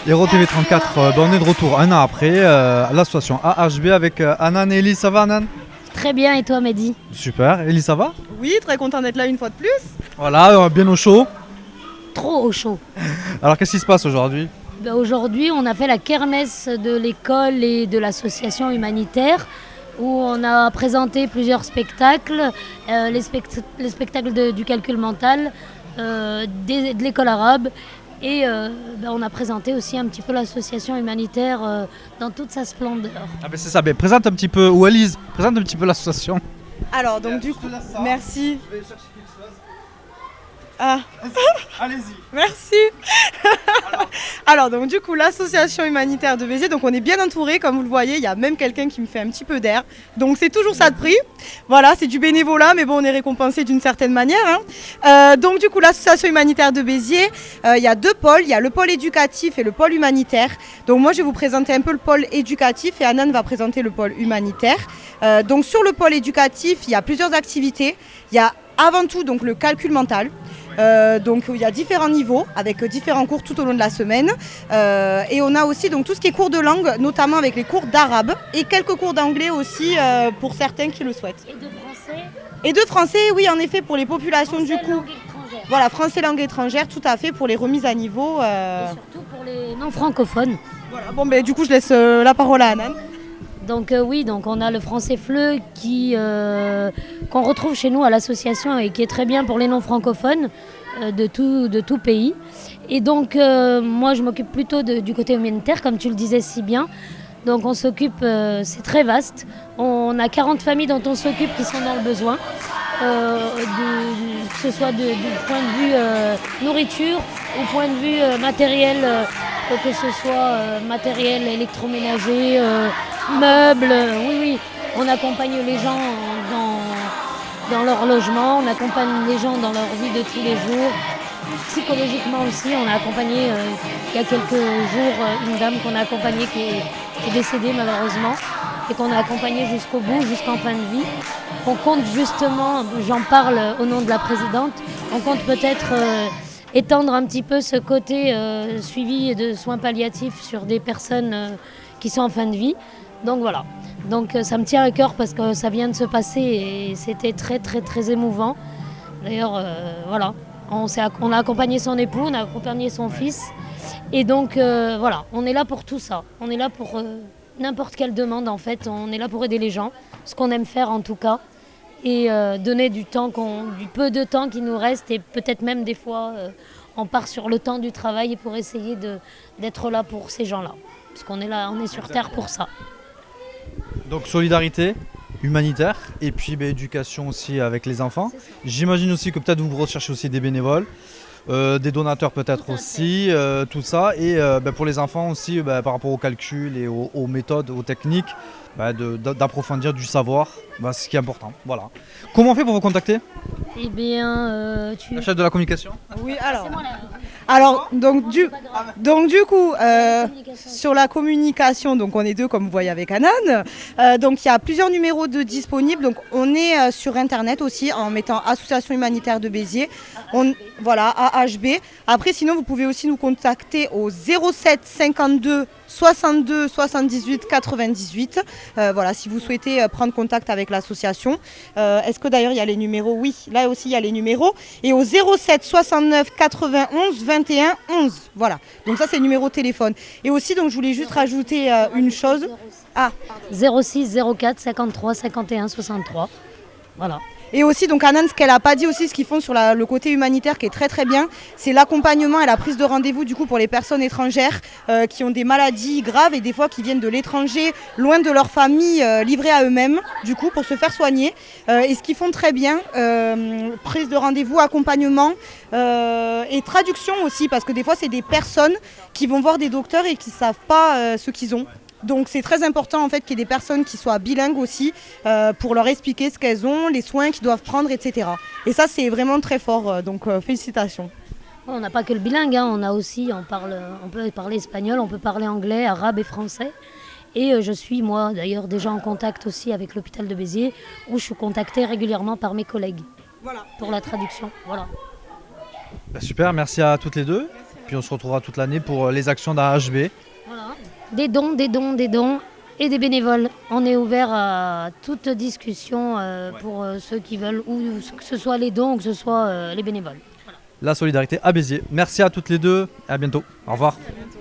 Hero TV 34, on est de retour un an après à l'association AHB avec Anan et Ellie. Ça va, Anan? Très bien, et toi Mehdi? Super. Ellie, ça va? Oui, très content d'être là une fois de plus. Voilà, bien au chaud. Trop au chaud. Alors qu'est-ce qui se passe aujourd'hui? Aujourd'hui, on a fait la kermesse de l'école et de l'association humanitaire où on a présenté plusieurs spectacles, les spectacles du calcul mental, de l'école arabe et on a présenté aussi un petit peu l'association humanitaire dans toute sa splendeur. Ah ben c'est ça, présente un petit peu, ou Elise, présente un petit peu l'association. Alors donc du coup, merci. Ah. Allez-y. Merci. Alors donc du coup l'association humanitaire de Béziers, donc on est bien entouré comme vous le voyez, il y a même quelqu'un qui me fait un petit peu d'air. Donc c'est toujours ça de prix. Voilà, c'est du bénévolat mais bon on est récompensé d'une certaine manière. Donc du coup l'association humanitaire de Béziers, il y a deux pôles, il y a le pôle éducatif et le pôle humanitaire. Donc moi je vais vous présenter un peu le pôle éducatif et Anan va présenter le pôle humanitaire. Donc sur le pôle éducatif, il y a plusieurs activités. Il y a avant tout donc le calcul mental. Donc il y a différents niveaux avec différents cours tout au long de la semaine et on a aussi donc tout ce qui est cours de langue, notamment avec les cours d'arabe et quelques cours d'anglais aussi pour certains qui le souhaitent. Et de français? Et de français, oui en effet pour les populations Français, du coup. langue étrangère. Voilà, français langue étrangère, tout à fait pour les remises à niveau. Et surtout pour les non francophones. Voilà, bon ben du coup je laisse la parole à Anan. Donc oui, donc on a le français FLE qu'on retrouve chez nous à l'association et qui est très bien pour les non francophones de tout pays. Et donc moi je m'occupe plutôt du côté humanitaire comme tu le disais si bien. Donc on s'occupe, c'est très vaste. On a 40 familles dont on s'occupe qui sont dans le besoin. Que ce soit du point de vue nourriture ou point de vue matériel, que ce soit matériel électroménager, meubles, oui, on accompagne les gens dans leur logement, on accompagne les gens dans leur vie de tous les jours. Psychologiquement aussi, on a accompagné il y a quelques jours une dame qu'on a accompagnée qui est décédée malheureusement et qu'on a accompagnée jusqu'au bout, jusqu'en fin de vie. On compte justement, j'en parle au nom de la présidente, on compte peut-être étendre un petit peu ce côté suivi de soins palliatifs sur des personnes qui sont en fin de vie. Donc voilà, donc ça me tient à cœur parce que ça vient de se passer et c'était très très très émouvant. D'ailleurs, voilà, on a accompagné son époux, on a accompagné son fils et donc voilà, on est là pour tout ça. On est là pour n'importe quelle demande en fait, on est là pour aider les gens, ce qu'on aime faire en tout cas et donner du peu de temps qui nous reste et peut-être même des fois on part sur le temps du travail pour essayer d'être là pour ces gens-là. Parce qu'on est là, on est sur Terre pour ça. Donc solidarité, humanitaire et puis éducation aussi avec les enfants. J'imagine aussi que peut-être vous recherchez aussi des bénévoles, des donateurs peut-être aussi, tout ça. Et pour les enfants aussi, par rapport au calcul et aux méthodes, aux techniques, d'approfondir du savoir, c'est ce qui est important. Voilà. Comment on fait pour vous contacter? Eh bien, La chef de la communication? Oui, alors. C'est moi, là. Alors, donc du coup, sur la communication, donc on est deux comme vous voyez avec Anan. Donc il y a plusieurs numéros de disponibles. Donc on est sur internet aussi en mettant Association humanitaire de Béziers. Voilà, AHB. Après sinon vous pouvez aussi nous contacter au 07 52 62 78 98. Voilà, si vous souhaitez prendre contact avec l'association. Est-ce que d'ailleurs il y a les numéros? Oui, là aussi il y a les numéros. Et au 07 69 91 21 11. Voilà, donc ça c'est le numéro de téléphone. Et aussi, donc je voulais juste rajouter une chose. Ah, 06 04 53 51 63. Voilà. Et aussi, donc Anan, ce qu'elle n'a pas dit aussi, ce qu'ils font sur le côté humanitaire qui est très très bien, c'est l'accompagnement et la prise de rendez-vous du coup pour les personnes étrangères qui ont des maladies graves et des fois qui viennent de l'étranger, loin de leur famille, livrées à eux-mêmes, du coup pour se faire soigner. Et ce qu'ils font très bien, prise de rendez-vous, accompagnement et traduction aussi, parce que des fois c'est des personnes qui vont voir des docteurs et qui ne savent pas ce qu'ils ont. Donc c'est très important en fait qu'il y ait des personnes qui soient bilingues aussi pour leur expliquer ce qu'elles ont, les soins qu'ils doivent prendre, etc. Et ça c'est vraiment très fort, donc félicitations. On n'a pas que le bilingue, hein. On peut parler espagnol, on peut parler anglais, arabe et français. Et je suis moi d'ailleurs déjà en contact aussi avec l'hôpital de Béziers où je suis contactée régulièrement par mes collègues pour la traduction. Voilà. Super, merci à toutes les deux. puis on se retrouvera toute l'année pour les actions d'AHB. Voilà. Des dons et des bénévoles. On est ouvert à toute discussion pour ceux qui veulent, ou que ce soit les dons ou que ce soit les bénévoles. La solidarité à Béziers. Merci à toutes les deux et à bientôt. Au revoir. À bientôt.